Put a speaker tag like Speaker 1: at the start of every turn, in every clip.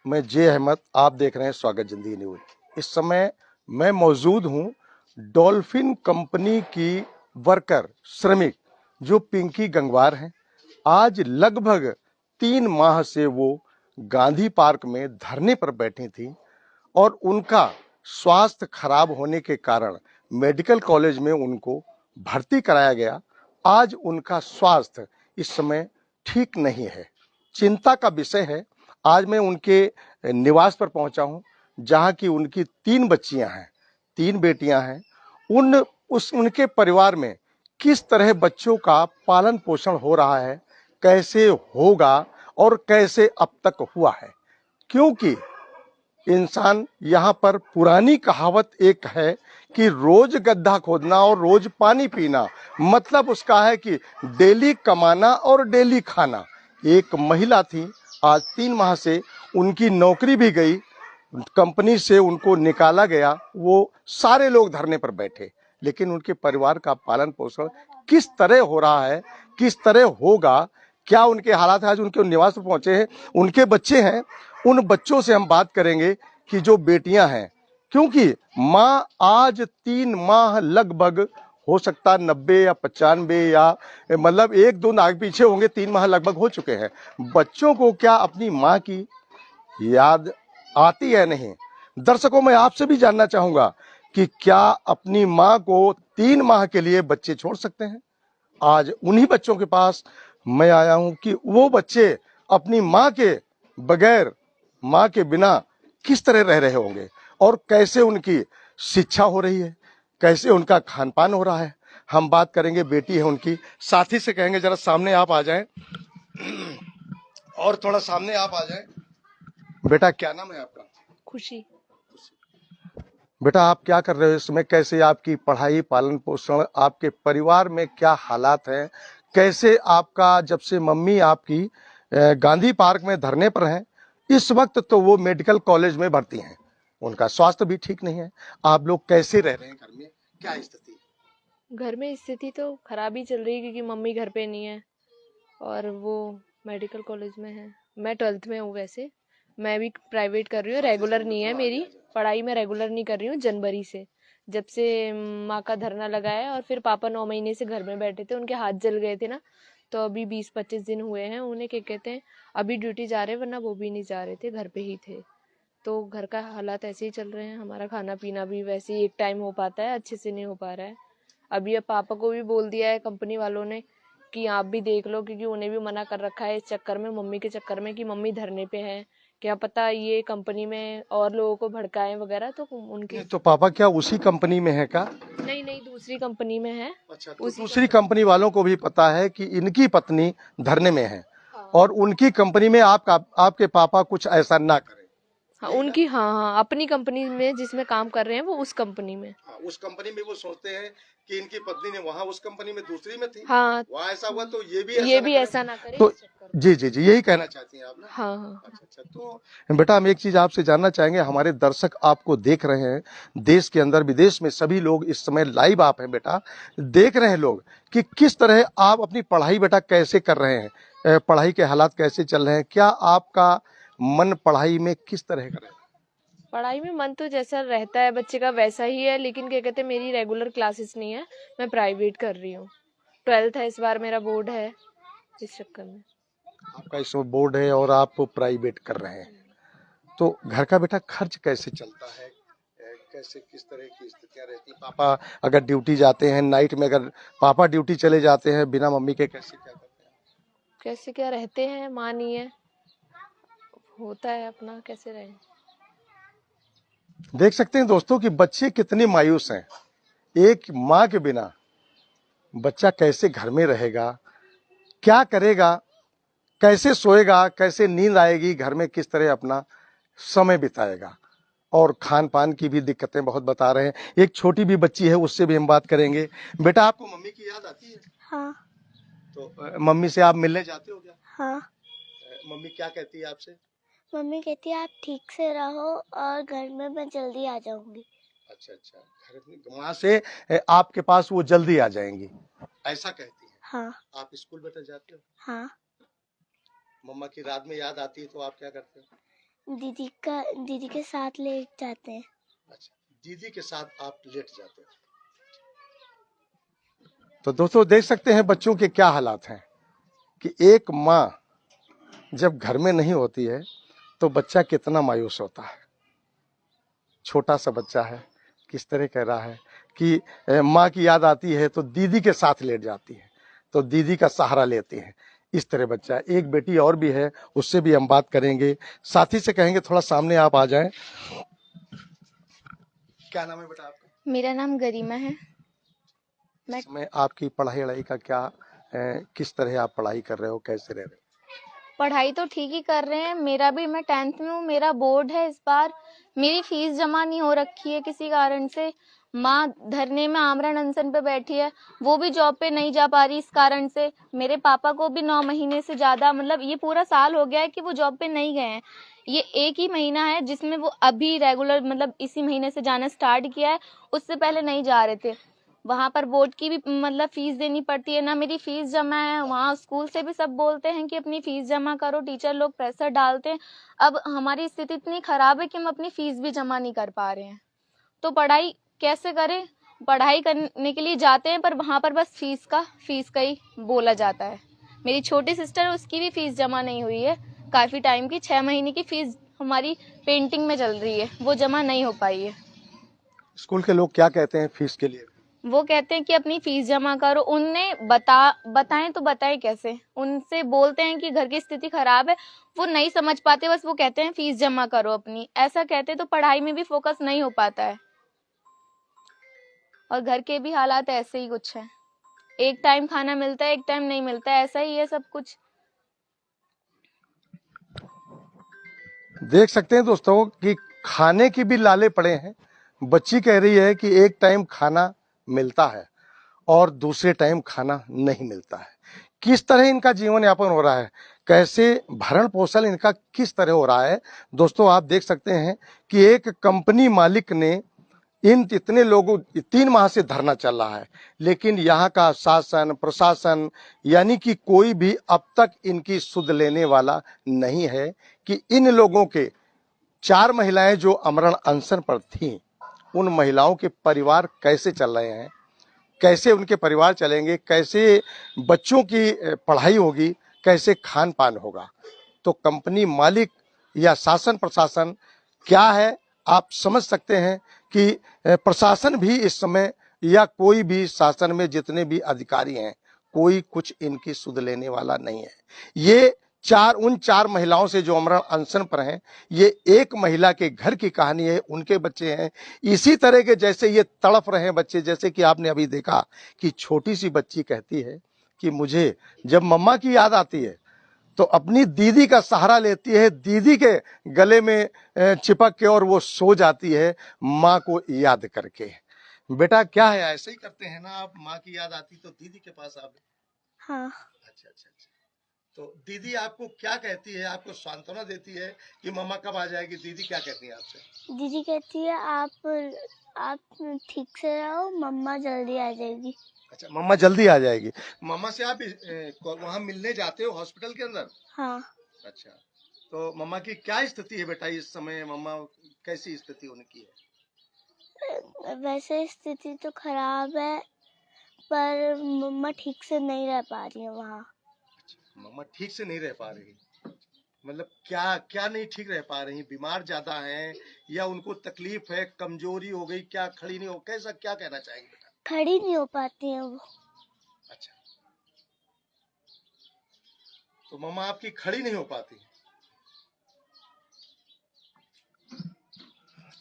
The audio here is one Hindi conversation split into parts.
Speaker 1: मैं जे अहमद, आप देख रहे हैं स्वागत जिंदगी न्यूज। इस समय मैं मौजूद हूं डॉल्फिन कंपनी की वर्कर श्रमिक जो पिंकी गंगवार हैं। आज लगभग 3 माह से वो गांधी पार्क में धरने पर बैठी थी और उनका स्वास्थ्य खराब होने के कारण मेडिकल कॉलेज में उनको भर्ती कराया गया। आज उनका स्वास्थ्य इस समय ठीक नहीं है, चिंता का विषय है। आज मैं उनके निवास पर पहुंचा हूं, जहां की उनकी 3 बच्चियां हैं, 3 बेटियां हैं। उनके परिवार में किस तरह बच्चों का पालन पोषण हो रहा है, कैसे होगा और कैसे अब तक हुआ है, क्योंकि इंसान यहाँ पर पुरानी कहावत एक है कि रोज गड्ढा खोदना और रोज पानी पीना, मतलब उसका है कि डेली कमाना और डेली खाना। एक महिला थी, आज 3 माह से उनकी नौकरी भी गई, कंपनी से उनको निकाला गया। वो सारे लोग धरने पर बैठे, लेकिन उनके परिवार का पालन पोषण किस तरह हो रहा है, किस तरह होगा, क्या उनके हालात है। आज उनके निवास पर पहुंचे हैं, उनके बच्चे हैं, उन बच्चों से हम बात करेंगे कि जो बेटियां हैं, क्योंकि माँ आज 3 माह लगभग हो सकता 90 या 95 या मतलब 1-2 आगे पीछे होंगे, 3 माह लगभग हो चुके हैं। बच्चों को क्या अपनी माँ की याद आती है नहीं? दर्शकों, मैं आपसे भी जानना चाहूंगा कि क्या अपनी माँ को 3 माह के लिए बच्चे छोड़ सकते हैं? आज उन्हीं बच्चों के पास मैं आया हूं कि वो बच्चे अपनी माँ के बगैर, माँ के बिना किस तरह रह रहे होंगे और कैसे उनकी शिक्षा हो रही है, कैसे उनका खान पान हो रहा है। हम बात करेंगे, बेटी है उनकी। साथी से कहेंगे जरा सामने आप आ जाएं और थोड़ा सामने आप आ जाएं। बेटा, क्या नाम है आपका?
Speaker 2: खुशी।
Speaker 1: बेटा, आप क्या कर रहे हो इस समय? कैसे आपकी पढ़ाई, पालन पोषण, आपके परिवार में क्या हालात हैं? कैसे आपका, जब से मम्मी आपकी गांधी पार्क में धरने पर हैं, इस वक्त तो वो मेडिकल कॉलेज में भर्ती हैं, उनका स्वास्थ्य भी ठीक नहीं है। आप लोग कैसे रह रहे हैं घर में, क्या स्थिति है?
Speaker 2: घर में स्थिति तो खराब ही चल रही है क्योंकि मम्मी घर पे नहीं है और वो मेडिकल कॉलेज में है। मैं 12th में हूँ। वैसे मैं भी प्राइवेट कर रही हूँ, रेगुलर नहीं है मेरी पढ़ाई। मैं रेगुलर नहीं कर रही हूँ जनवरी से, जब से माँ का धरना लगा है। और फिर पापा 9 महीने से घर में बैठे थे, उनके हाथ जल गए थे ना, तो अभी 20-25 दिन हुए हैं उन्हें, क्या कहते हैं, अभी ड्यूटी जा रहे हैं, वरना वो भी नहीं जा रहे थे, घर पे ही थे। तो घर का हालात ऐसे ही चल रहे हैं। हमारा खाना पीना भी वैसे ही एक टाइम हो पाता है, अच्छे से नहीं हो पा रहा है। अभी अब पापा को भी बोल दिया है कंपनी वालों ने कि आप भी देख लो, क्योंकि उन्हें भी मना कर रखा है इस चक्कर में, मम्मी के चक्कर में, कि मम्मी धरने पे है, क्या पता ये कंपनी में और लोगों को भड़काएं वगैरह। तो उनके
Speaker 1: तो पापा क्या उसी कंपनी में है का?
Speaker 2: नहीं नहीं, दूसरी कंपनी में है।
Speaker 1: अच्छा, तो दूसरी कंपनी वालों को भी पता है कि इनकी पत्नी धरने में है,
Speaker 2: हाँ।
Speaker 1: और उनकी कंपनी में आपके पापा कुछ ऐसा ना करें।
Speaker 2: हाँ उनकी, हाँ अपनी कंपनी में जिसमें काम कर रहे हैं वो उस कंपनी में।
Speaker 1: हाँ, उस कंपनी में वो सोचते हैं कि इनकी पत्नी ने वहाँ उस कंपनी में दूसरी में थी,
Speaker 2: हाँ
Speaker 1: वहाँ ऐसा हुआ तो ये भी
Speaker 2: ऐसा ना करे
Speaker 1: तो
Speaker 2: इस चक्कर में।
Speaker 1: जी जी जी, यही कहना चाहती हैं आप ना?
Speaker 2: हाँ हाँ।
Speaker 1: अच्छा, तो बेटा, हम एक चीज आपसे जानना चाहेंगे, हमारे दर्शक आपको देख रहे हैं, देश के अंदर विदेश में सभी लोग इस समय लाइव आप हैं बेटा, देख रहे हैं लोग कि किस तरह आप अपनी पढ़ाई बेटा कैसे कर रहे हैं, पढ़ाई के हालात कैसे चल रहे हैं, क्या आपका मन पढ़ाई में किस तरह का?
Speaker 2: पढ़ाई में मन तो जैसा रहता है बच्चे का वैसा ही है, लेकिन क्या कहते हैं, मेरी रेगुलर क्लासेस नहीं है, मैं प्राइवेट कर रही हूँ। 12th है, इस बार मेरा बोर्ड है, इस चक्कर में।
Speaker 1: आपका इस समय बोर्ड है और आप प्राइवेट कर रहे हैं, तो घर का बेटा खर्च कैसे चलता है? कैसे, किस तरह की स्थितियां रहती हैं? पापा अगर ड्यूटी जाते हैं नाइट में, अगर पापा ड्यूटी चले जाते हैं बिना मम्मी के, कैसे क्या करते हैं?
Speaker 2: कैसे क्या रहते हैं, माँ नहीं है, होता है अपना, कैसे रहे।
Speaker 1: देख सकते हैं दोस्तों कि बच्चे कितने मायूस हैं। एक माँ के बिना बच्चा कैसे घर में रहेगा, क्या करेगा, कैसे सोएगा, कैसे नींद आएगी, घर में किस तरह अपना समय बिताएगा, और खान पान की भी दिक्कतें बहुत बता रहे हैं। एक छोटी भी बच्ची है, उससे भी हम बात करेंगे। बेटा, आपको मम्मी की याद आती है?
Speaker 3: हाँ।
Speaker 1: तो मम्मी से आप मिलने जाते हो क्या?
Speaker 3: हाँ।
Speaker 1: मम्मी क्या कहती है आपसे?
Speaker 3: मम्मी कहती है आप ठीक से रहो और घर में मैं जल्दी आ जाऊंगी।
Speaker 1: अच्छा अच्छा, घर में वहां से आपके पास वो जल्दी आ जाएंगी, ऐसा कहती है?
Speaker 3: हाँ।
Speaker 1: आप स्कूल बेटा जाते हो?
Speaker 3: हाँ।
Speaker 1: मम्मा की रात में याद आती है तो आप क्या करते हो?
Speaker 3: दीदी के साथ लेट जाते हैं।
Speaker 1: अच्छा, दीदी के साथ आप लेट जाते हैं। तो दोस्तों देख सकते हैं बच्चों के क्या हालात हैं कि एक माँ जब घर में नहीं होती है तो बच्चा कितना मायूस होता है। छोटा सा बच्चा है, किस तरह कह रहा है कि माँ की याद आती है तो दीदी के साथ लेट जाती है, तो दीदी का सहारा लेती है। इस तरह बच्चा है। एक बेटी और भी है, उससे भी हम बात करेंगे। साथी से कहेंगे थोड़ा सामने आप आ जाएं। क्या नाम है बेटा आपका?
Speaker 4: मेरा नाम गरिमा है। मैं
Speaker 1: इस समय आपकी पढ़ाई वढ़ाई का क्या किस तरह आप पढ़ाई कर रहे हो, कैसे रह रहे हो?
Speaker 4: पढ़ाई तो ठीक ही कर रहे हैं। मैं 10th में हूँ, मेरा बोर्ड है इस बार। मेरी फीस जमा नहीं हो रखी है किसी कारण से। माँ धरने में आमरण अनशन पे बैठी है, वो भी जॉब पे नहीं जा पा रही इस कारण से। मेरे पापा को भी 9 महीने से ज्यादा, मतलब ये पूरा साल हो गया है कि वो जॉब पे नहीं गए हैं। ये एक ही महीना है जिसमें वो अभी रेगुलर, मतलब इसी महीने से जाना स्टार्ट किया है, उससे पहले नहीं जा रहे थे। वहां पर बोर्ड की भी मतलब फीस देनी पड़ती है, ना मेरी फीस जमा है। वहाँ स्कूल से भी सब बोलते हैं कि अपनी फीस जमा करो, टीचर लोग प्रेशर डालते हैं। अब हमारी स्थिति इतनी खराब है कि हम अपनी फीस भी जमा नहीं कर पा रहे हैं, तो पढ़ाई कैसे करें। पढ़ाई करने के लिए जाते हैं पर वहां पर बस फीस का ही बोला जाता है। मेरी छोटी सिस्टर है, उसकी भी फीस जमा नहीं हुई है काफी टाइम की। 6 महीने की फीस हमारी पेंटिंग में चल रही है, वो जमा नहीं हो पाई है।
Speaker 1: स्कूल के लोग क्या कहते हैं फीस के लिए?
Speaker 4: वो कहते हैं कि अपनी फीस जमा करो। उन्हें बताएं तो बताएं कैसे। उनसे बोलते हैं कि घर की स्थिति खराब है, वो नहीं समझ पाते, बस वो कहते हैं फीस जमा करो अपनी। ऐसा कहते तो पढ़ाई में भी फोकस नहीं हो पाता है। और घर के भी हालात ऐसे ही कुछ है, एक टाइम खाना मिलता है, एक टाइम नहीं मिलता है, ऐसा ही है सब कुछ।
Speaker 1: देख सकते हैं दोस्तों कि खाने की भी लाले पड़े हैं। बच्ची कह रही है कि एक टाइम खाना मिलता है और दूसरे टाइम खाना नहीं मिलता है। किस तरह इनका जीवन यापन हो रहा है, कैसे भरण पोषण इनका किस तरह हो रहा है, दोस्तों आप देख सकते हैं कि एक कंपनी मालिक ने इन इतने लोगों 3 माह से धरना चल रहा है, लेकिन यहाँ का शासन प्रशासन यानी कि कोई भी अब तक इनकी सुध लेने वाला नहीं है कि इन लोगों के 4 महिलाएं जो आमरण अनशन पर थीं, उन महिलाओं के परिवार कैसे चल रहे हैं, कैसे उनके परिवार चलेंगे, कैसे बच्चों की पढ़ाई होगी, कैसे खान पान होगा। तो कंपनी मालिक या शासन प्रशासन क्या है, आप समझ सकते हैं कि प्रशासन भी इस समय या कोई भी शासन में जितने भी अधिकारी हैं, कोई कुछ इनकी सुध लेने वाला नहीं है। ये उन चार महिलाओं से जो आमरण अनशन पर हैं, ये एक महिला के घर की कहानी है, उनके बच्चे हैं। इसी तरह के जैसे ये तड़प रहे हैं बच्चे, जैसे कि आपने अभी देखा कि छोटी सी बच्ची कहती है कि मुझे जब मम्मा की याद आती है तो अपनी दीदी का सहारा लेती है, दीदी के गले में चिपक के, और वो सो जाती है माँ को याद करके। बेटा क्या है, ऐसे ही करते हैं ना आप? माँ की याद आती तो दीदी के पास आप?
Speaker 3: हाँ।
Speaker 1: अच्छा अच्छा अच्छा। तो दीदी आपको क्या कहती है, आपको सांत्वना देती है कि मम्मा कब आ जाएगी? दीदी क्या कहती है आपसे?
Speaker 3: दीदी कहती है आप ठीक से रहो, मम्मा जल्दी आ जाएगी।
Speaker 1: अच्छा, मम्मा जल्दी आ जाएगी। मम्मा से आप वहां मिलने जाते हो हॉस्पिटल के अंदर?
Speaker 3: हाँ।
Speaker 1: अच्छा, तो मम्मा की क्या स्थिति है बेटा इस समय? मम्मा कैसी स्थिति उनकी है?
Speaker 3: वैसे स्थिति तो खराब है, पर मम्मा ठीक से नहीं रह पा रही है वहाँ।
Speaker 1: मम्मा ठीक से नहीं रह पा रही, मतलब क्या क्या नहीं ठीक रह पा रही? बीमार ज्यादा हैं या उनको तकलीफ है, कमजोरी हो गई, क्या खड़ी नहीं हो, कैसा क्या कहना चाहेंगे बेटा?
Speaker 3: खड़ी नहीं हो पाती है वो।
Speaker 1: अच्छा, तो मम्मा आपकी खड़ी नहीं हो पाती।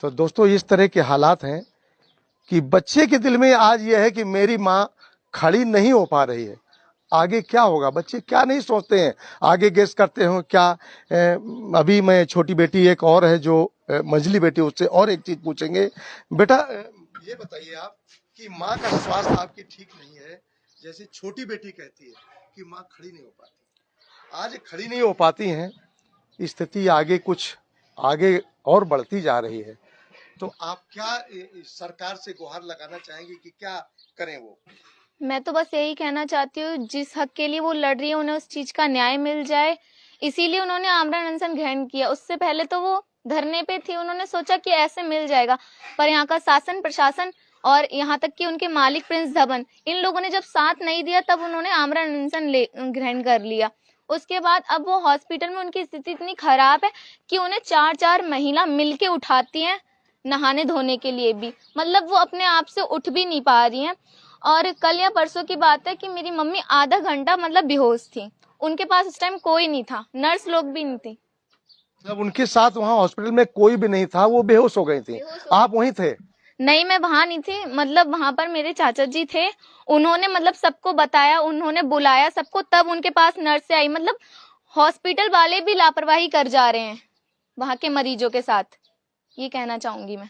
Speaker 1: तो दोस्तों इस तरह के हालात हैं कि बच्चे के दिल में आज यह है कि मेरी माँ खड़ी नहीं हो पा रही है। आगे क्या होगा, बच्चे क्या नहीं सोचते हैं, आगे गेस करते हो क्या? अभी मैं छोटी बेटी एक और है जो मंझली बेटी, उससे और एक चीज पूछेंगे। बेटा ये बताइए आप कि माँ का स्वास्थ्य आपकी ठीक नहीं है, जैसे छोटी बेटी कहती है कि माँ खड़ी नहीं हो पाती, आज खड़ी नहीं हो पाती हैं, स्थिति आगे कुछ आगे और बढ़ती जा रही है। तो आप क्या सरकार से गुहार लगाना चाहेंगे कि क्या करें वो?
Speaker 4: मैं तो बस यही कहना चाहती हूँ, जिस हक के लिए वो लड़ रही है उन्हें उस चीज का न्याय मिल जाए। इसीलिए उन्होंने आमरण अनशन ग्रहण किया। उससे पहले तो वो धरने पे थी, उन्होंने सोचा कि ऐसे मिल जाएगा, पर यहाँ का शासन प्रशासन और यहाँ तक कि उनके मालिक प्रिंस धवन, इन लोगों ने जब साथ नहीं दिया तब उन्होंने आमरण अनशन ग्रहण कर लिया। उसके बाद अब वो हॉस्पिटल में उनकी स्थिति इतनी खराब है कि उन्हें 4-4 महिला मिलके उठाती हैं नहाने धोने के लिए भी, मतलब वो अपने आप से उठ भी नहीं पा रही हैं। और कल या परसों की बात है कि मेरी मम्मी आधा घंटा मतलब बेहोश थी, उनके पास उस टाइम कोई नहीं था, नर्स लोग भी नहीं थी।
Speaker 1: जब उनके साथ वहां हॉस्पिटल में कोई भी नहीं था, वो बेहोश हो गई थी, आप वहीं थे?
Speaker 4: नहीं, मैं वहां नहीं थी, मतलब वहां पर मेरे चाचा जी थे, उन्होंने मतलब सबको बताया, उन्होंने बुलाया सबको, तब उनके पास नर्स आई। मतलब हॉस्पिटल वाले भी लापरवाही कर जा रहे हैं वहां के मरीजों के साथ, ये कहना चाहूंगी मैं।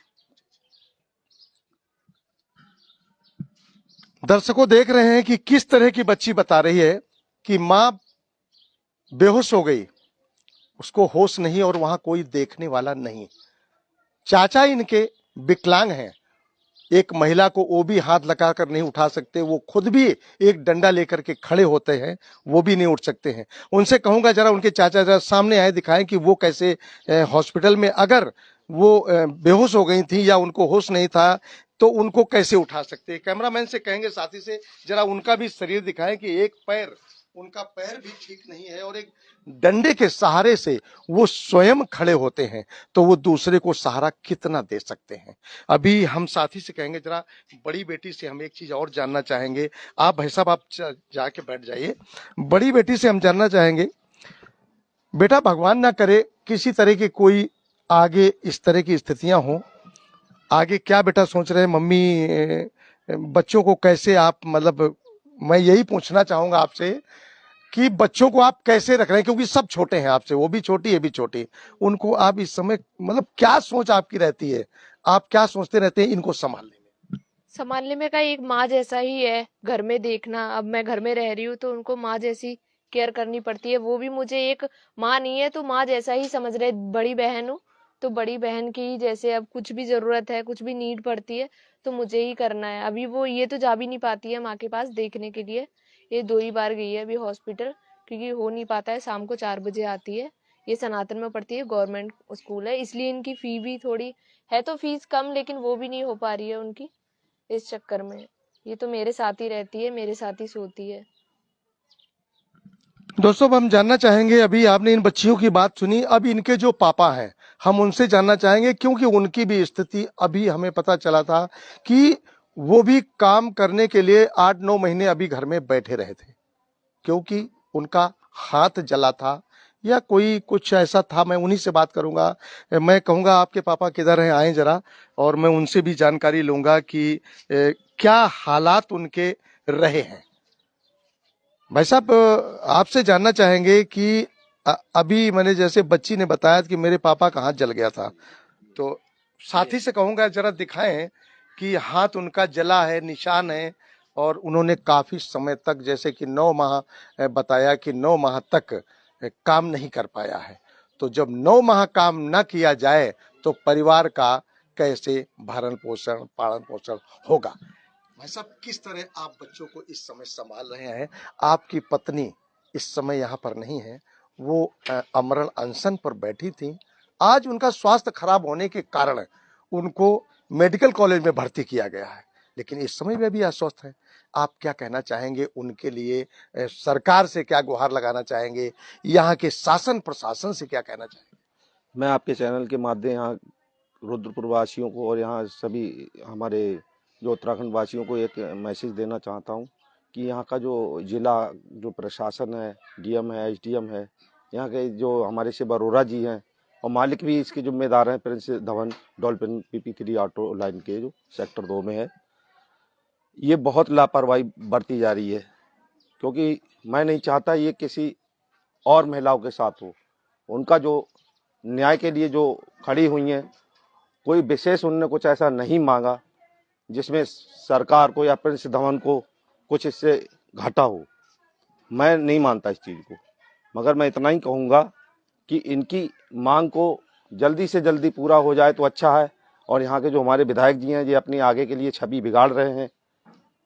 Speaker 1: दर्शकों देख रहे हैं कि किस तरह की बच्ची बता रही है कि मां बेहोश हो गई, उसको होश नहीं और वहां कोई देखने वाला नहीं। चाचा इनके विकलांग हैं, एक महिला को वो भी हाथ लगाकर नहीं उठा सकते, वो खुद भी एक डंडा लेकर के खड़े होते हैं, वो भी नहीं उठ सकते हैं। उनसे कहूंगा जरा उनके चाचा जरा सामने आए, दिखाएं कि वो कैसे हॉस्पिटल में अगर वो बेहोश हो गई थी या उनको होश नहीं था तो उनको कैसे उठा सकते हैं। कैमरामैन से कहेंगे साथी से जरा उनका भी शरीर दिखाएं कि एक पैर, उनका पैर भी ठीक नहीं है और एक डंडे के सहारे से वो स्वयं खड़े होते हैं, तो वो दूसरे को सहारा कितना दे सकते हैं। अभी हम साथी से कहेंगे जरा बड़ी बेटी से हम एक चीज और जानना चाहेंगे। आप भाई साहब आप जाके बैठ जाइए। बड़ी बेटी से हम जानना चाहेंगे, बेटा भगवान ना करे किसी तरह की कोई आगे इस तरह की स्थितियां हो, आगे क्या बेटा सोच रहे हैं मम्मी, बच्चों को कैसे आप, मतलब मैं यही पूछना चाहूंगा आपसे कि बच्चों को आप कैसे रख रहे हैं, क्योंकि सब छोटे हैं आपसे, वो भी छोटी है भी छोटी, उनको आप इस समय मतलब क्या सोच आपकी रहती है, आप क्या सोचते रहते हैं इनको
Speaker 2: संभालने में का एक माँ जैसा ही है, घर में देखना। अब मैं घर में रह रही हूँ तो उनको माँ जैसी केयर करनी पड़ती है, वो भी मुझे एक माँ नहीं है तो माँ जैसा ही समझ रहे। बड़ी बहन हूँ तो बड़ी बहन की ही जैसे, अब कुछ भी जरूरत है, कुछ भी नीड पड़ती है तो मुझे ही करना है। अभी वो ये तो जा भी नहीं पाती है माँ के पास देखने के लिए, ये 2 ही बार गई है अभी हॉस्पिटल, क्योंकि हो नहीं पाता है, शाम को 4 बजे आती है। ये सनातन में पढ़ती है, गवर्नमेंट स्कूल है, इसलिए इनकी फी भी थोड़ी है, तो फीस कम, लेकिन वो भी नहीं हो पा रही है उनकी इस चक्कर में। ये तो मेरे साथ ही रहती है, मेरे साथ ही सोती है।
Speaker 1: दोस्तों हम जानना चाहेंगे, अभी आपने इन बच्चियों की बात सुनी, अब इनके जो पापा हैं हम उनसे जानना चाहेंगे, क्योंकि उनकी भी स्थिति अभी हमें पता चला था कि वो भी काम करने के लिए 8-9 महीने अभी घर में बैठे रहे थे, क्योंकि उनका हाथ जला था या कोई कुछ ऐसा था। मैं उन्हीं से बात करूंगा। मैं कहूंगा आपके पापा किधर हैं, आए जरा, और मैं उनसे भी जानकारी लूंगा कि क्या हालात उनके रहे हैं। भाई साहब आपसे जानना चाहेंगे कि अभी मैंने जैसे बच्ची ने बताया कि मेरे पापा का हाथ जल गया था, तो साथी से कहूंगा जरा दिखाएं कि हाथ उनका जला है, निशान है, और उन्होंने काफी समय तक, जैसे कि 9 माह बताया कि 9 माह तक काम नहीं कर पाया है। तो जब 9 माह काम न किया जाए तो परिवार का कैसे भरण पोषण पालन पोषण होगा। भाई साहब किस तरह आप बच्चों को इस समय संभाल रहे हैं? आपकी पत्नी इस समय यहाँ पर नहीं है, वो आमरण अनशन पर बैठी थी। आज उनका स्वास्थ्य खराब होने के कारण उनको मेडिकल कॉलेज में भर्ती किया गया है, लेकिन इस समय वे भी अस्वस्थ है। आप क्या कहना चाहेंगे उनके लिए? सरकार से क्या गुहार लगाना चाहेंगे? यहाँ के शासन प्रशासन से क्या कहना चाहेंगे?
Speaker 5: मैं आपके चैनल के माध्यम यहाँ रुद्रपुर वासियों को और यहाँ सभी हमारे जो उत्तराखंड वासियों को एक मैसेज देना चाहता हूँ कि यहाँ का जो जिला जो प्रशासन है, डीएम है, एसडीएम है, यहाँ के जो हमारे से बरोरा जी हैं और मालिक भी इसके जिम्मेदार हैं, Prince Dhawan dolphin PP3 auto line के जो सेक्टर 2 में है, ये बहुत लापरवाही बरती जा रही है। क्योंकि मैं नहीं चाहता ये किसी और महिलाओं के साथ हो। उनका जो न्याय के लिए जो खड़ी हुई हैं, कोई विशेष उनने कुछ ऐसा नहीं मांगा जिसमें सरकार को या प्रिंस धवन को कुछ इससे घाटा हो। मैं नहीं मानता इस चीज़ को, मगर मैं इतना ही कहूँगा कि इनकी मांग को जल्दी से जल्दी पूरा हो जाए तो अच्छा है। और यहाँ के जो हमारे विधायक जी हैं, ये अपनी आगे के लिए छवि बिगाड़ रहे हैं,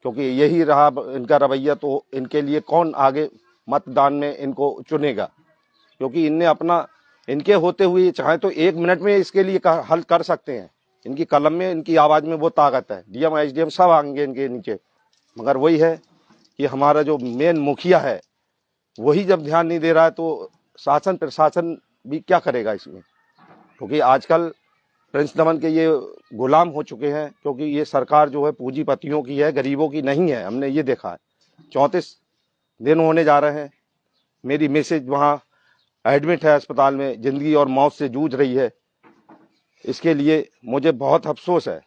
Speaker 5: क्योंकि यही रहा इनका रवैया तो इनके लिए कौन आगे मतदान में इनको चुनेगा। क्योंकि इनने अपना, इनके होते हुए चाहे तो 1 मिनट में इसके लिए हल कर सकते हैं। इनकी कलम में, इनकी आवाज में वो ताकत है। डीएम एसडीएम सब आएंगे इनके नीचे, मगर वही है कि हमारा जो मेन मुखिया है वही जब ध्यान नहीं दे रहा है तो शासन प्रशासन भी क्या करेगा इसमें। क्योंकि आजकल प्रिंस दमन के ये गुलाम हो चुके हैं, क्योंकि ये सरकार जो है पूंजीपतियों की है, गरीबों की नहीं है। हमने ये देखा है। 34 दिन होने जा रहे हैं, मेरी मिसेज वहाँ एडमिट है अस्पताल में, जिंदगी और मौत से जूझ रही है। इसके लिए मुझे बहुत अफसोस है।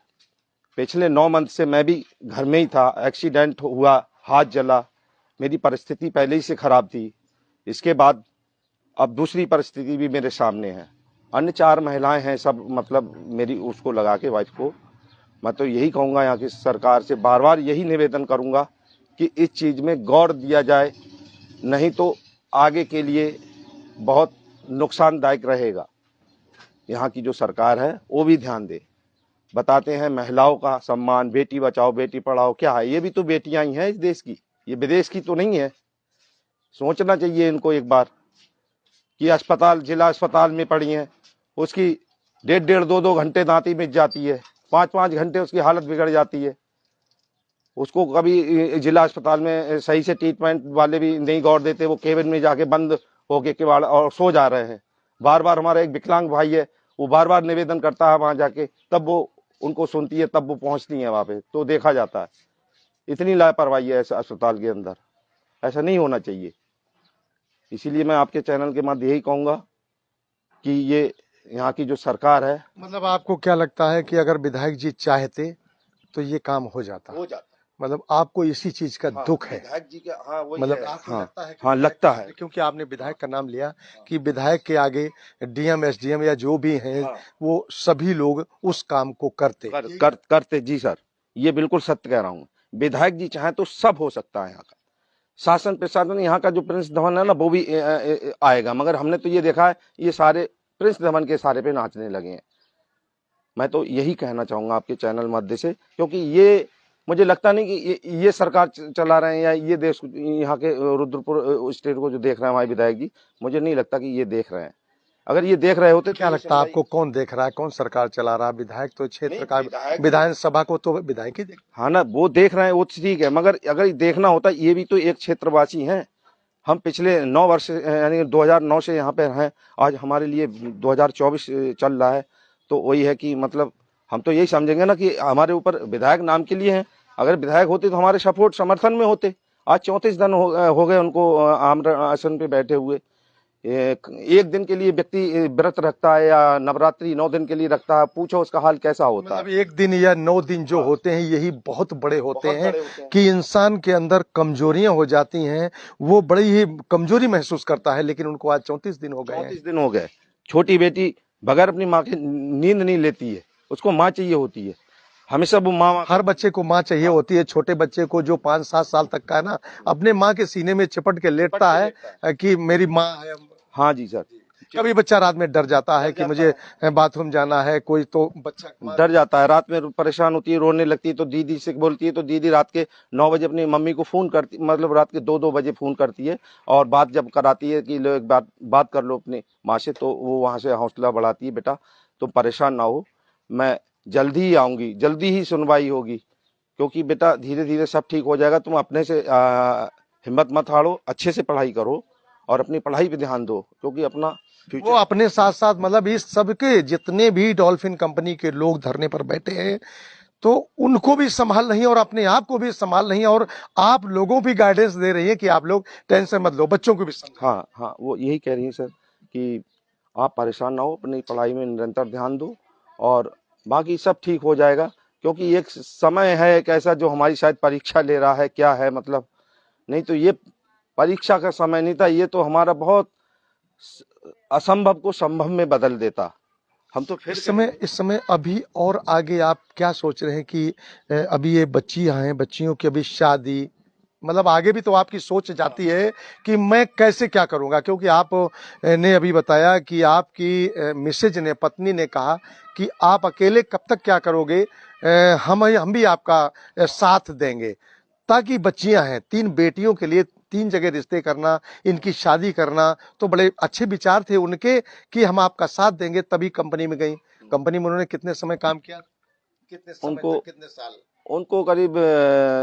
Speaker 5: पिछले 9 मंथ से मैं भी घर में ही था, एक्सीडेंट हुआ, हाथ जला, मेरी परिस्थिति पहले ही से खराब थी। इसके बाद अब दूसरी परिस्थिति भी मेरे सामने है। अन्य 4 महिलाएं हैं, सब मतलब मेरी उसको लगा के, वाइफ को। मैं तो यही कहूँगा यहाँ की सरकार से, बार बार यही निवेदन करूँगा कि इस चीज़ में गौर दिया जाए, नहीं तो आगे के लिए बहुत नुकसानदायक रहेगा। यहाँ की जो सरकार है वो भी ध्यान दे। बताते हैं महिलाओं का सम्मान, बेटी बचाओ बेटी पढ़ाओ, क्या है? ये भी तो बेटियां ही हैं इस देश की, ये विदेश की तो नहीं है। सोचना चाहिए इनको एक बार कि अस्पताल, जिला अस्पताल में पड़ी हैं, उसकी 1.5 2 घंटे दांती मिट जाती है, 5 घंटे उसकी हालत बिगड़ जाती है। उसको कभी जिला अस्पताल में सही से ट्रीटमेंट वाले भी नहीं गौर देते, वो केबिन में जाके बंद होके केवाड़ और सो जा रहे हैं। बार बार हमारा एक विकलांग भाई है, वो बार बार निवेदन करता है वहां जाके, तब वो उनको सुनती है, तब वो पहुंचती है वहां पे, तो देखा जाता है। इतनी लापरवाही है ऐसे अस्पताल के अंदर, ऐसा नहीं होना चाहिए। इसीलिए मैं आपके चैनल के माध्यम यही कहूंगा कि ये यहाँ की जो सरकार है,
Speaker 1: मतलब आपको क्या लगता है कि अगर विधायक जी चाहते तो ये काम हो जाता? मतलब आपको इसी चीज का दुख है?
Speaker 5: विधायक जी का, हाँ वही
Speaker 1: मतलब
Speaker 5: है।
Speaker 1: आपको
Speaker 5: हाँ,
Speaker 1: लगता है कि
Speaker 5: हाँ लगता है,
Speaker 1: क्योंकि आपने विधायक का नाम लिया कि विधायक के आगे डीएम एसडीएम या जो भी हैं,
Speaker 5: हाँ,
Speaker 1: वो सभी लोग उस काम को करते
Speaker 5: करते जी सर, ये बिल्कुल सत्य कह रहा हूँ। विधायक जी चाहे तो सब हो सकता है यहाँ का। शासन प्रशासन, यहाँ का जो प्रिंस धवन है ना, वो भी आएगा, मगर हमने तो ये देखा है ये सारे प्रिंस धवन के सारे पे नाचने लगे हैं। मैं तो यही कहना चाहूंगा आपके चैनल माध्यम से, क्योंकि ये मुझे लगता नहीं कि ये सरकार चला रहे हैं या ये देश, यहाँ के रुद्रपुर स्टेट को जो देख रहे हैं हमारे विधायक जी, मुझे नहीं लगता कि ये देख रहे हैं। अगर ये देख रहे होते,
Speaker 1: क्या लगता है आपको कौन देख रहा है, कौन सरकार चला रहा है? विधायक तो क्षेत्र का, विधानसभा को तो विधायक ही देख।
Speaker 5: हाँ ना, वो देख रहे हैं, वो ठीक है, मगर अगर देखना होता, ये भी तो एक क्षेत्रवासी हैं। हम पिछले 9 वर्ष यानी 2009 से यहाँ पे हैं, आज हमारे लिए 2024 चल रहा है। तो वही है कि मतलब हम तो यही समझेंगे ना कि हमारे ऊपर विधायक नाम के लिए हैं। अगर विधायक होते तो हमारे सपोर्ट समर्थन में होते। आज 34 दिन हो गए उनको आम्र आसन पे बैठे हुए। एक दिन के लिए व्यक्ति व्रत रखता है या नवरात्रि 9 दिन के लिए रखता है, पूछो उसका हाल कैसा होता है।
Speaker 1: मतलब 1 दिन या 9 दिन जो होते हैं, यही बहुत बड़े होते हैं कि इंसान के अंदर कमजोरियां हो जाती हैं, वो बड़ी ही कमजोरी महसूस करता है। लेकिन उनको आज 34 दिन हो गए।
Speaker 5: 34 दिन हो गए। छोटी बेटी बगैर अपनी माँ की नींद नहीं लेती है, उसको माँ चाहिए होती है हमेशा। वो माँ,
Speaker 1: हर बच्चे को माँ चाहिए होती है। छोटे बच्चे को जो 5-7 साल तक का है ना, अपने माँ के सीने में चिपट के लेटता है कि मेरी माँ है।
Speaker 5: हाँ जी सर।
Speaker 1: कभी बच्चा रात में डर जाता है कि मुझे बाथरूम जाना है, कोई तो बच्चा
Speaker 5: डर जाता है, रात में परेशान होती है, रोने लगती है, तो दीदी से बोलती है, तो दीदी रात के 9 बजे अपनी मम्मी को फोन करती, मतलब रात के 2-2 बजे फोन करती है, और बात जब कराती है कि लो एक बात कर लो अपनी माँ से, तो वो वहाँ से हौसला बढ़ाती है, बेटा तुम परेशान ना हो, मैं जल्दी ही आऊंगी, जल्दी ही सुनवाई होगी, क्योंकि बेटा धीरे धीरे सब ठीक हो जाएगा। तुम अपने से हिम्मत मत हारो, अच्छे से पढ़ाई करो और अपनी पढ़ाई पे ध्यान दो, क्योंकि अपना
Speaker 1: वो अपने साथ साथ, मतलब इस सबके जितने भी डॉल्फिन कंपनी के लोग धरने पर बैठे हैं, तो उनको भी संभाल नहीं और अपने आप को भी संभाल नहीं, और आप लोगों भी गाइडेंस दे रही है कि आप लोग टेंशन मत लो, बच्चों को भी
Speaker 5: हाँ हाँ, वो यही कह रही है सर कि आप परेशान ना हो, अपनी पढ़ाई में निरंतर ध्यान दो और बाकी सब ठीक हो जाएगा। क्योंकि एक समय है एक ऐसा जो हमारी शायद परीक्षा ले रहा है, क्या है मतलब, नहीं तो ये परीक्षा का समय नहीं था, ये तो हमारा बहुत असंभव को संभव में बदल देता। हम तो फिर
Speaker 1: इस समय अभी और आगे आप क्या सोच रहे हैं कि अभी ये बच्चियां हैं, बच्चियों की अभी शादी, मतलब आगे भी तो आपकी सोच जाती है कि मैं कैसे क्या करूंगा? क्योंकि आप ने अभी बताया कि आपकी मिसेज ने, पत्नी ने कहा कि आप अकेले कब तक क्या करोगे, हम भी आपका साथ देंगे, ताकि बच्चियां हैं, 3 बेटियों के लिए 3 जगह रिश्ते करना, इनकी शादी करना, तो बड़े अच्छे विचार थे उनके कि हम आपका साथ देंगे, तभी कंपनी में गई। कंपनी में उन्होंने कितने समय काम किया, कितने समय
Speaker 5: उनको
Speaker 1: तक, कितने साल?
Speaker 5: उनको करीब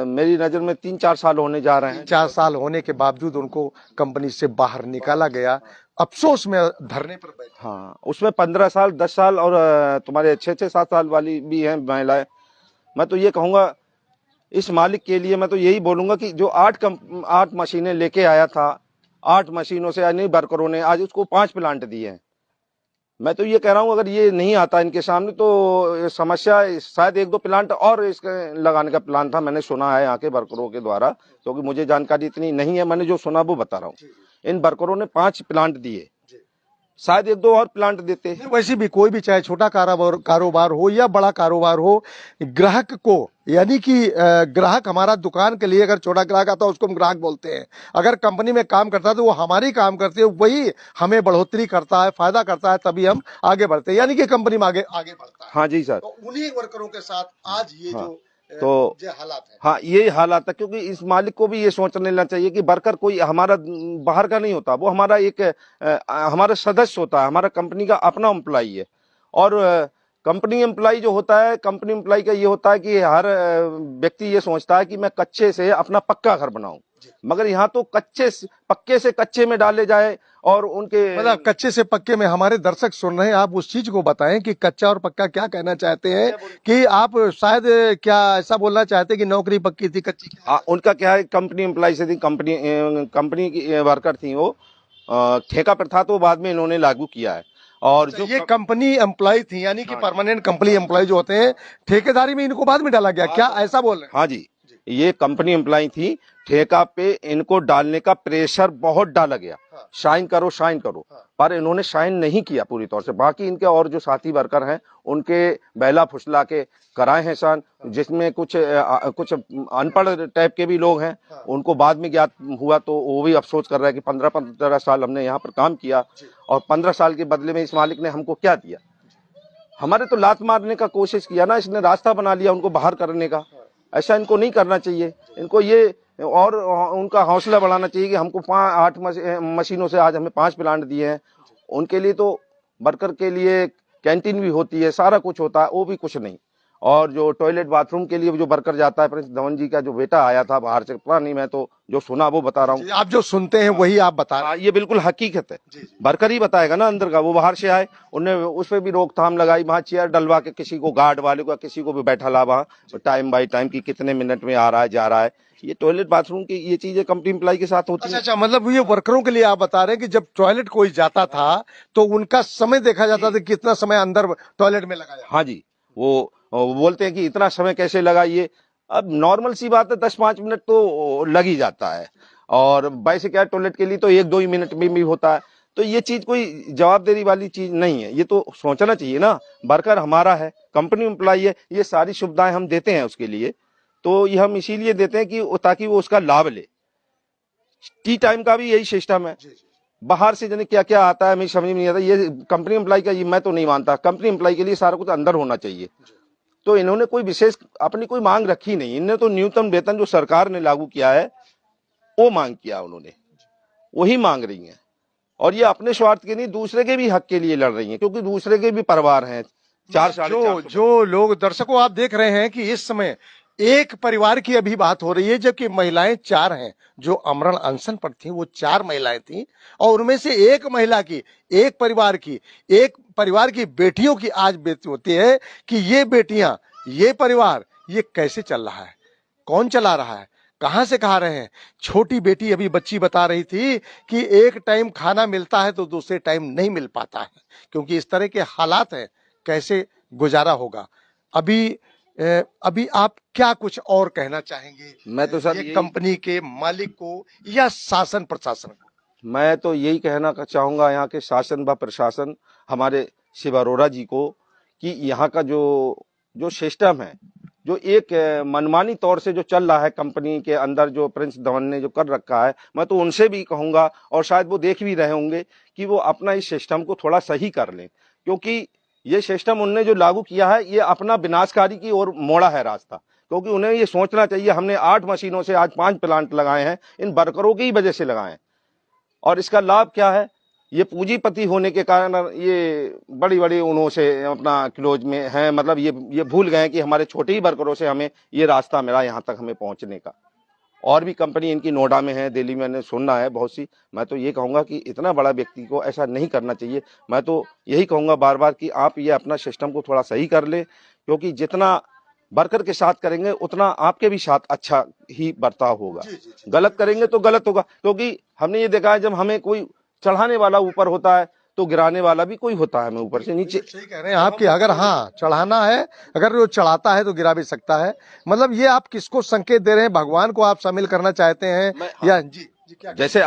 Speaker 5: मेरी नज़र में 3-4 साल होने जा रहे हैं।
Speaker 1: 4 साल होने के बावजूद उनको कंपनी से बाहर निकाला गया, अफसोस में धरने पर बैठे।
Speaker 5: हाँ, उसमें 15 साल, 10 साल और तुम्हारे 6-6, 7 साल वाली भी हैं महिलाएं। मैं तो ये कहूँगा इस मालिक के लिए, मैं तो यही बोलूँगा कि जो 8 मशीनें लेके आया था, 8 मशीनों से यानी वर्करों ने आज उसको 5 प्लांट दिए हैं। मैं तो ये कह रहा हूँ अगर ये नहीं आता इनके सामने तो समस्या शायद 1-2 प्लांट और इसके लगाने का प्लान था, मैंने सुना है यहाँ के वर्करों के द्वारा, क्योंकि मुझे जानकारी इतनी नहीं है, मैंने जो सुना वो बता रहा हूँ। इन वर्करों ने 5 प्लांट दिए, शायद 1-2 और प्लांट देते।
Speaker 1: वैसे भी कोई भी चाहे छोटा कारोबार हो या बड़ा कारोबार हो, ग्राहक को यानी कि ग्राहक हमारा दुकान के लिए अगर छोटा ग्राहक आता है उसको हम ग्राहक बोलते हैं। अगर कंपनी में काम करता है तो वो हमारी काम करती है, वही हमें बढ़ोतरी करता है, फायदा करता है, तभी हम आगे बढ़ते हैं, यानी कि कंपनी में आगे बढ़ता है।
Speaker 5: हाँ जी सर।
Speaker 1: तो उन्हीं वर्करों के साथ आज ये
Speaker 5: हाँ,
Speaker 1: जो हालात है।
Speaker 5: हाँ ये हालात है, क्योंकि इस मालिक को भी ये सोच लेना चाहिए कि वर्कर कोई हमारा बाहर का नहीं होता, वो हमारा एक हमारा सदस्य होता है, हमारा कंपनी का अपना एम्प्लॉई है। और कंपनी एम्प्लॉई जो होता है, कंपनी एम्प्लॉई का ये होता है कि हर व्यक्ति ये सोचता है कि मैं कच्चे से अपना पक्का घर बनाऊं, मगर यहाँ तो पक्के से कच्चे में डाले जाए और उनके
Speaker 1: मतलब कच्चे से पक्के में। हमारे दर्शक सुन रहे हैं, आप उस चीज को बताएं कि कच्चा और पक्का क्या कहना चाहते हैं, कि आप शायद क्या ऐसा बोलना चाहते हैं कि नौकरी पक्की थी, कच्ची?
Speaker 5: हाँ, उनका क्या है, कंपनी एम्प्लॉय से थी, कंपनी की वर्कर थी वो, ठेका प्रथा तो बाद में इन्होंने लागू किया है। और जो
Speaker 1: ये कंपनी एम्प्लॉय थी, यानी कि परमानेंट कंपनी एम्प्लॉय जो होते हैं, ठेकेदारी में इनको बाद में डाला गया, क्या ऐसा बोल रहे हैं?
Speaker 5: हाँ जी, ये कंपनी एम्प्लॉय थी, ठेका पे इनको डालने का प्रेशर बहुत डाला गया, साइन करो, पर इन्होंने साइन नहीं किया पूरी तौर से। बाकी इनके और जो साथी वर्कर हैं उनके बहला फुसला के कराए हैं साइन, जिसमें कुछ अनपढ़ टाइप के भी लोग हैं, उनको बाद में ज्ञात हुआ तो वो भी अफसोस कर रहा है कि 15 साल हमने यहाँ पर काम किया और 15 साल के बदले में इस मालिक ने हमको क्या दिया। हमारे तो लात मारने का कोशिश किया ना, इसने रास्ता बना लिया उनको बाहर करने का। ऐसा इनको नहीं करना चाहिए, इनको ये और उनका हौसला बढ़ाना चाहिए कि हमको 8 मशीनों से आज हमें 5 प्लांट दिए हैं। उनके लिए तो वर्कर के लिए कैंटीन भी होती है, सारा कुछ होता है, वो भी कुछ नहीं। और जो टॉयलेट बाथरूम के लिए जो वर्कर जाता है, प्रिंस धवन जी का जो बेटा आया था बाहर से, पता नहीं, मैं तो जो सुना वो बता रहा हूँ।
Speaker 1: आप जो सुनते हैं वही आप बता रहे हैं।
Speaker 5: ये बिल्कुल हकीकत है, वर्कर ही बताएगा ना अंदर का। वो बाहर से आए, उन्हें उस पर भी रोकथाम लगाई, वहां चेयर डलवा के किसी को, गार्ड वाले को, किसी को भी बैठा ला वहां टाइम बाय टाइम की कितने मिनट में आ रहा है जा रहा है। ये टॉयलेट बाथरूम की ये चीजें कंपनी एम्प्लॉय के साथ होती है।
Speaker 1: अच्छा, मतलब ये वर्करों के लिए आप बता रहे हैं कि जब टॉयलेट कोई जाता था तो उनका समय देखा जाता था, कितना समय अंदर टॉयलेट में लगाया।
Speaker 5: हाँ जी, वो बोलते हैं कि इतना समय कैसे लगाइए। अब नॉर्मल सी बात है, 10-5 मिनट तो लग ही जाता है, और वैसे क्या टॉयलेट के लिए तो 1-2 ही मिनट में भी होता है। तो ये चीज कोई जवाबदेही वाली चीज नहीं है, ये तो सोचना चाहिए ना। वर्कर हमारा है, कंपनी एम्प्लॉय है, ये सारी सुविधाएं हम देते हैं उसके लिए, तो ये हम इसीलिए देते हैं कि ताकि वो उसका लाभ ले। टी टाइम का भी यही सिस्टम है, बाहर से जाने क्या क्या आता है हमें समझ में नहीं आता। ये कंपनी एम्प्लॉय का ये मैं तो नहीं मानता, कंपनी एम्प्लॉय के लिए सारा कुछ अंदर होना चाहिए। तो इन्होंने कोई विशेष अपनी कोई मांग रखी नहीं, इन्होंने तो न्यूनतम वेतन जो सरकार ने लागू किया है वो मांग किया, उन्होंने वही मांग रही हैं। और ये अपने स्वार्थ के नहीं, दूसरे के भी हक के लिए लड़ रही हैं, क्योंकि दूसरे के भी परिवार हैं। 4-4.5
Speaker 1: जो लोग, दर्शकों आप देख रहे हैं कि इस समय एक परिवार की अभी बात हो रही है, जबकि महिलाएं 4 हैं। जो आमरण अनशन पर थी वो 4 महिलाएं थी, और उनमें से एक महिला की, एक परिवार की बेटियों की आज बेटी होती है कि ये बेटियां, ये परिवार, ये कैसे चल रहा है, कौन चला रहा है, कहां से कहा रहे हैं। छोटी बेटी अभी बच्ची बता रही थी कि एक टाइम खाना मिलता है तो दूसरे टाइम नहीं मिल पाता है, क्योंकि इस तरह के हालात हैं, कैसे गुजारा होगा। अभी आप क्या कुछ और कहना चाहेंगे?
Speaker 5: मैं तो सर
Speaker 1: ये कंपनी के मालिक को या शासन प्रशासन को?
Speaker 5: मैं तो यही कहना चाहूंगा यहाँ के शासन व प्रशासन, हमारे शिव अरोड़ा जी को, कि यहाँ का जो सिस्टम है, जो एक मनमानी तौर से जो चल रहा है कंपनी के अंदर, जो प्रिंस धवन ने जो कर रखा है, मैं तो उनसे भी कहूंगा, और शायद वो देख भी रहे होंगे, कि वो अपना इस सिस्टम को थोड़ा सही कर लें, क्योंकि ये सिस्टम उनने जो लागू किया है ये अपना विनाशकारी की ओर मोड़ा है रास्ता। क्योंकि उन्हें ये सोचना चाहिए हमने 8 मशीनों से आज 5 प्लांट लगाए हैं, इन वर्करों की ही वजह से लगाए हैं। और इसका लाभ क्या है, ये पूंजीपति होने के कारण ये बड़ी बड़ी उन्हों से अपना क्लोज में है, मतलब ये भूल गए कि हमारे छोटे ही वर्करों से हमें ये रास्ता मिला यहाँ तक हमें पहुँचने का। और भी कंपनी इनकी नोएडा में है, दिल्ली में मैंने सुनना है बहुत सी। मैं तो ये कहूँगा कि इतना बड़ा व्यक्ति को ऐसा नहीं करना चाहिए। मैं तो यही कहूँगा बार बार कि आप ये अपना सिस्टम को थोड़ा सही कर ले, क्योंकि जितना वर्कर के साथ करेंगे उतना आपके भी साथ अच्छा ही बर्ताव होगा। गलत करेंगे तो गलत होगा, क्योंकि हमने ये देखा है जब हमें कोई चढ़ाने वाला ऊपर होता है तो गिराने वाला भी कोई होता है, हमें ऊपर से नीचे।
Speaker 1: सही कह रहे हैं आप कि अगर हाँ चढ़ाना है, अगर वो चढ़ाता है तो गिरा भी सकता है। मतलब ये आप किसको संकेत दे रहे हैं, भगवान को आप शामिल करना चाहते हैं या जी क्या?
Speaker 5: जैसे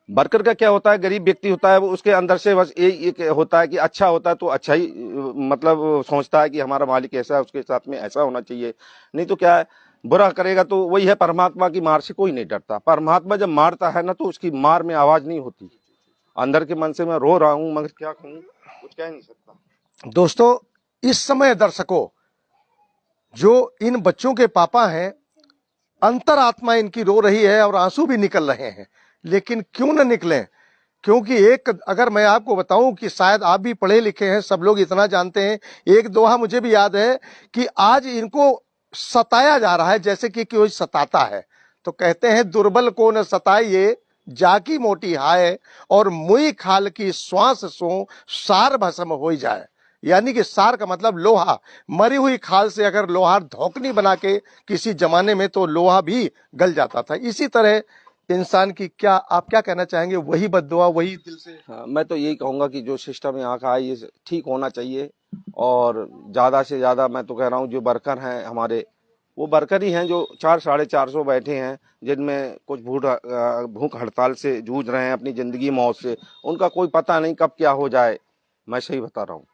Speaker 5: वर्कर का क्या होता है, गरीब व्यक्ति होता है, वो उसके अंदर से बस एक होता है कि अच्छा होता है तो अच्छा ही मतलब सोचता है कि हमारा मालिक ऐसा है, उसके साथ में ऐसा होना चाहिए। नहीं तो क्या है, बुरा करेगा तो वही है, परमात्मा की मार से कोई नहीं डरता। परमात्मा जब मारता है ना तो उसकी मार में आवाज नहीं होती। अंदर के मन से मैं रो रहा हूँ, मगर क्या कहूँ, कुछ कह नहीं सकता।
Speaker 1: दोस्तों इस समय दर्शकों, जो इन बच्चों के पापा हैं, अंतरात्मा इनकी रो रही है और आंसू भी निकल रहे हैं। लेकिन क्यों न निकले, क्योंकि एक अगर मैं आपको बताऊं कि शायद आप भी पढ़े लिखे हैं, सब लोग इतना जानते हैं, एक दोहा मुझे भी याद है कि आज इनको सताया जा रहा है जैसे कि कोई सताता है। तो कहते हैं दुर्बल को न सताइए जाकी मोटी हाय, और मुई खाल की श्वास सो सार भस्म हो जाए। यानी कि सार का मतलब लोहा, मरी हुई खाल से अगर लोहा धौकनी बना के किसी जमाने में तो लोहा भी गल जाता था। इसी तरह इंसान की क्या आप क्या कहना चाहेंगे, वही बद्दुआ वही दिल से?
Speaker 5: हाँ, मैं तो यही कहूंगा कि जो सिस्टम यहाँ का है ये ठीक होना चाहिए, और ज्यादा से ज्यादा मैं तो कह रहा हूँ जो वर्कर हैं हमारे, वो वर्कर ही हैं जो 400-450 बैठे हैं, जिनमें कुछ भूख हड़ताल से जूझ रहे हैं, अपनी जिंदगी मौत से। उनका कोई पता नहीं कब क्या हो जाए, मैं सही बता रहा हूँ।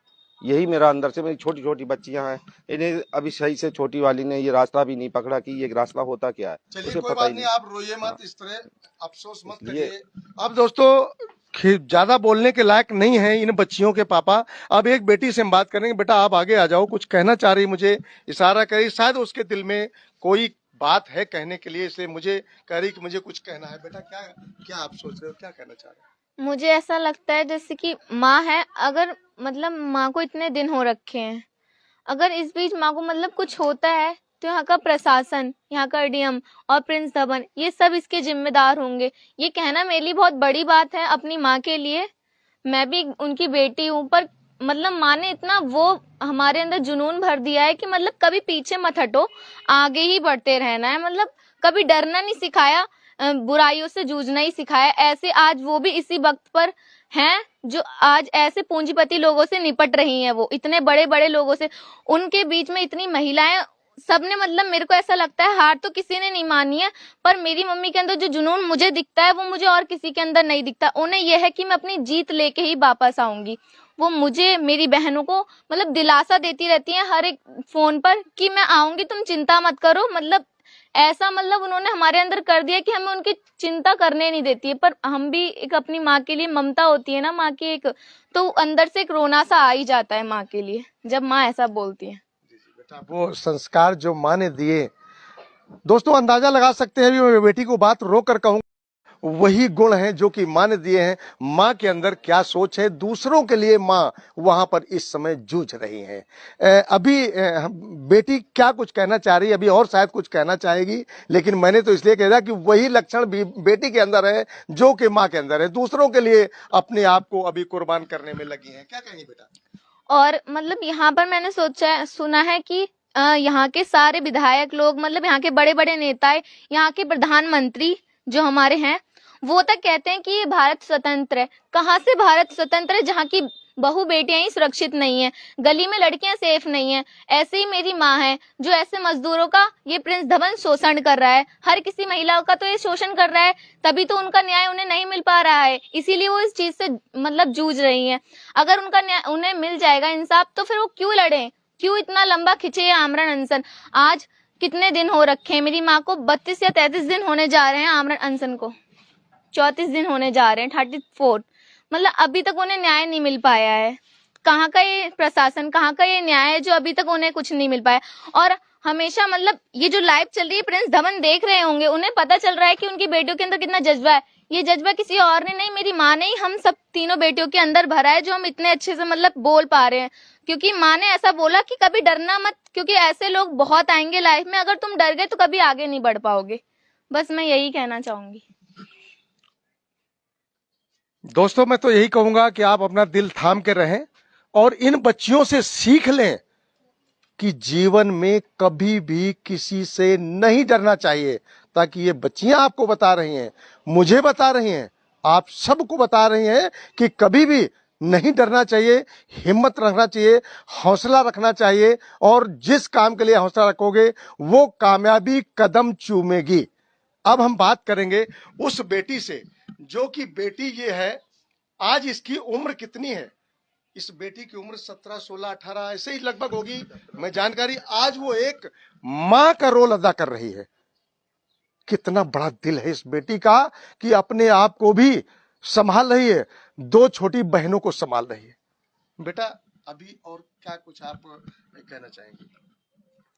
Speaker 5: यही मेरा अंदर से, मेरी छोटी छोटी बच्चियां हैं, इन्हें अभी सही से छोटी वाली ने ये रास्ता भी नहीं पकड़ा कि ये रास्ता होता क्या है।
Speaker 1: चलिए कोई बात नहीं, आप रोइए मत, इस तरह अफसोस मत करिए। अब दोस्तों ज्यादा बोलने के लायक नहीं है इन बच्चियों के पापा। अब एक बेटी से हम बात करेंगे। बेटा आप आगे आ जाओ, कुछ कहना चाह रही, मुझे इशारा करी, शायद उसके दिल में कोई बात है कहने के लिए, इसलिए मुझे कह रही कि मुझे कुछ कहना है। बेटा क्या क्या आप सोच रहे हो, क्या कहना चाह रहे हो?
Speaker 4: मुझे ऐसा लगता है जैसे कि माँ है, अगर मतलब माँ को इतने दिन हो रखे हैं, अगर इस बीच माँ को मतलब कुछ होता है तो यहाँ का प्रशासन, यहाँ का डीएम और प्रिंस धवन, ये सब इसके जिम्मेदार होंगे। ये कहना मेरे लिए बहुत बड़ी बात है अपनी माँ के लिए। मैं भी उनकी बेटी हूँ, पर मतलब माँ ने इतना वो हमारे अंदर जुनून भर दिया है कि मतलब कभी पीछे मत हटो, आगे ही बढ़ते रहना है। मतलब कभी डरना नहीं सिखाया, बुराइयों से जूझना ही सिखाया। ऐसे आज वो भी इसी वक्त पर हैं जो आज ऐसे पूंजीपति लोगों से निपट रही हैं, वो इतने बड़े बड़े लोगों से, उनके बीच में इतनी महिलाएं, सबने मतलब मेरे को ऐसा लगता है हार तो किसी ने नहीं मानी है, पर मेरी मम्मी के अंदर जो जुनून मुझे दिखता है वो मुझे और किसी के अंदर नहीं दिखता। उन्हें यह है कि मैं अपनी जीत लेके ही वापस आऊंगी। वो मुझे, मेरी बहनों को मतलब दिलासा देती रहती हैं हर एक फोन पर कि मैं आऊंगी, तुम चिंता मत करो। मतलब ऐसा मतलब उन्होंने हमारे अंदर कर दिया कि हमें उनकी चिंता करने नहीं देती है। पर हम भी एक अपनी माँ के लिए, ममता होती है ना माँ की एक, तो अंदर से एक रोना सा आ ही जाता है माँ के लिए जब माँ ऐसा बोलती है।
Speaker 1: बेटा वो संस्कार जो माँ ने दिए, दोस्तों अंदाजा लगा सकते हैं, मैं बेटी को बात रो कर कहूँ, वही गुण हैं जो कि माँ ने दिए हैं। माँ के अंदर क्या सोच है, दूसरों के लिए माँ वहां पर इस समय जूझ रही है। अभी बेटी क्या कुछ कहना चाह रही है, अभी और शायद कुछ कहना चाहेगी, लेकिन मैंने तो इसलिए कह दिया कि वही लक्षण भी बेटी के अंदर है जो कि माँ के अंदर है, दूसरों के लिए अपने आप को अभी कुर्बान करने में लगी है। क्या कहेंगी बेटा?
Speaker 4: और मतलब यहाँ पर मैंने सुना है कि यहाँ के सारे विधायक लोग, मतलब यहाँ के बड़े बड़े नेताएं, यहाँ के प्रधानमंत्री जो हमारे हैं, वो तक कहते हैं कि ये भारत स्वतंत्र है। कहाँ से भारत स्वतंत्र है जहाँ की बहू बेटियां ही सुरक्षित नहीं है, गली में लड़कियां सेफ नहीं है। ऐसे ही मेरी माँ है जो ऐसे मजदूरों का ये प्रिंस धवन शोषण कर रहा है, हर किसी महिला का तो ये शोषण कर रहा है, तभी तो उनका न्याय उन्हें नहीं मिल पा रहा है, इसीलिए वो इस चीज से मतलब जूझ रही हैं। अगर उनका न्याय उन्हें मिल जाएगा, इंसाफ, तो फिर वो क्यों लड़े, क्यों इतना लंबा खिंचे ये आमरण अनशन। आज कितने दिन हो रखे हैं, मेरी माँ को 32 या 33 दिन होने जा रहे हैं आमरण अनशन को, 34 दिन होने जा रहे हैं, 34। मतलब अभी तक उन्हें न्याय नहीं मिल पाया है। कहाँ का ये प्रशासन, कहाँ का ये न्याय है जो अभी तक उन्हें कुछ नहीं मिल पाया। और हमेशा मतलब ये जो लाइव चल रही है प्रिंस धवन देख रहे होंगे, उन्हें पता चल रहा है कि उनकी बेटियों के अंदर कितना जज्बा है। ये जज्बा किसी और ने नहीं, मेरी माँ ने ही हम सब तीनों बेटियों के अंदर भरा है, जो हम इतने अच्छे से मतलब बोल पा रहे हैं। क्योंकि माँ ने ऐसा बोला कि कभी डरना मत, क्योंकि ऐसे लोग बहुत आएंगे लाइफ में, अगर तुम डर गए तो कभी आगे नहीं बढ़ पाओगे। बस मैं यही कहना चाहूंगी।
Speaker 1: दोस्तों, मैं तो यही कहूंगा कि आप अपना दिल थाम के रहें और इन बच्चियों से सीख लें कि जीवन में कभी भी किसी से नहीं डरना चाहिए। ताकि ये बच्चियां आपको बता रही हैं, मुझे बता रही हैं, आप सबको बता रही हैं कि कभी भी नहीं डरना चाहिए, हिम्मत रखना चाहिए, हौसला रखना चाहिए, और जिस काम के लिए हौसला रखोगे वो कामयाबी कदम चूमेगी। अब हम बात करेंगे उस बेटी से, जो कि बेटी ये है, आज इसकी उम्र कितनी है? इस बेटी की उम्र 17, 16, 18 ऐसे ही लगभग होगी, मैं जानकारी। आज वो एक मां का रोल अदा कर रही है। कितना बड़ा दिल है इस बेटी का कि अपने आप को भी संभाल रही है, दो छोटी बहनों को संभाल रही है। बेटा, अभी और क्या कुछ आप कहना चाहेंगे?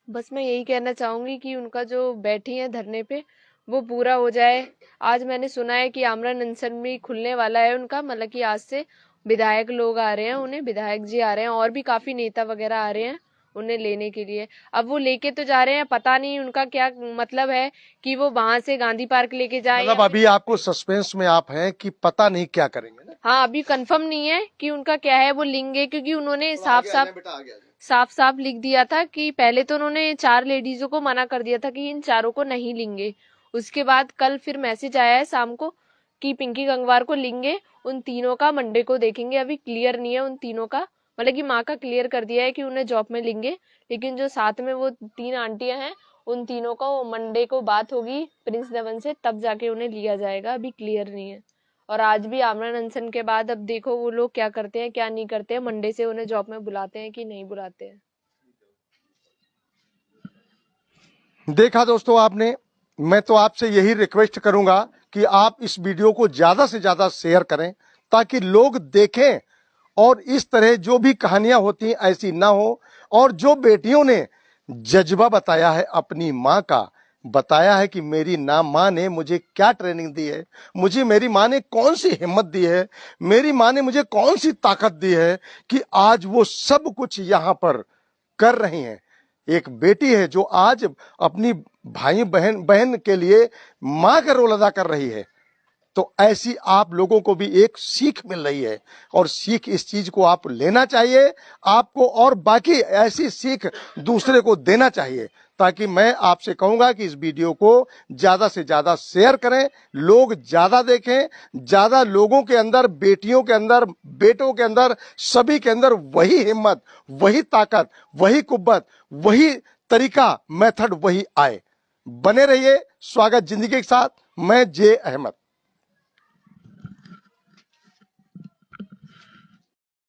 Speaker 2: बस मैं यही कहना चाहूंगी कि उनका जो बैठी है धरने पे वो पूरा हो जाए। आज मैंने सुना है कि आमरण अनशन भी खुलने वाला है उनका, मतलब कि आज से विधायक लोग आ रहे हैं, उन्हें विधायक जी आ रहे हैं और भी काफी नेता वगैरह आ रहे हैं उन्हें लेने के लिए। अब वो लेके तो जा रहे हैं, पता नहीं उनका क्या मतलब है कि वो वहां से गांधी पार्क लेके जाए।
Speaker 1: मतलब अभी आपको सस्पेंस में आप हैं कि पता नहीं क्या करेंगे ना?
Speaker 2: हाँ, अभी कंफर्म नहीं है कि उनका क्या है वो लेंगे, क्योंकि उन्होंने साफ साफ लिख दिया था कि पहले तो उन्होंने 4 लेडीजों को मना कर दिया था कि इन चारों को नहीं लेंगे। उसके बाद कल फिर मैसेज आया है शाम को कि पिंकी गंगवार को लेंगे, उन तीनों का मंडे को देखेंगे। अभी क्लियर नहीं है उन तीनों का, मतलब कि माँ का क्लियर कर दिया है कि उन्हें जॉब में लेंगे, लेकिन जो साथ में वो 3 आंटियां हैं उन तीनों का मंडे को बात होगी प्रिंस धवन से, तब जाके उन्हें लिया जाएगा। अभी क्लियर नहीं है। और आज भी आमरण अनशन के बाद अब देखो वो लोग क्या करते हैं क्या नहीं करते हैं, मंडे से उन्हें जॉब में बुलाते हैं कि नहीं बुलाते हैं।
Speaker 1: देखा दोस्तों आपने, मैं तो आपसे यही रिक्वेस्ट करूंगा कि आप इस वीडियो को ज्यादा से ज्यादा शेयर करें ताकि लोग देखें और इस तरह जो भी कहानियां होती हैं ऐसी ना हो। और जो बेटियों ने जज्बा बताया है अपनी माँ का, बताया है कि मेरी माँ ने मुझे क्या ट्रेनिंग दी है, मुझे मेरी माँ ने कौन सी हिम्मत दी है, मेरी माँ ने मुझे कौन सी ताकत दी है कि आज वो सब कुछ यहाँ पर कर रही हैं। एक बेटी है जो आज अपनी भाई बहन के लिए माँ का रोल अदा कर रही है। तो ऐसी आप लोगों को भी एक सीख मिल रही है और सीख इस चीज को आप लेना चाहिए आपको, और बाकी ऐसी सीख दूसरे को देना चाहिए। ताकि मैं आपसे कहूंगा कि इस वीडियो को ज्यादा से ज्यादा शेयर करें, लोग ज्यादा देखें, ज्यादा लोगों के अंदर, बेटियों के अंदर, बेटों के अंदर, सभी के अंदर वही हिम्मत, वही ताकत, वही कुव्वत, वही तरीका, मेथड वही आए। बने रहिए स्वागत जिंदगी के साथ। मैं जे अहमद।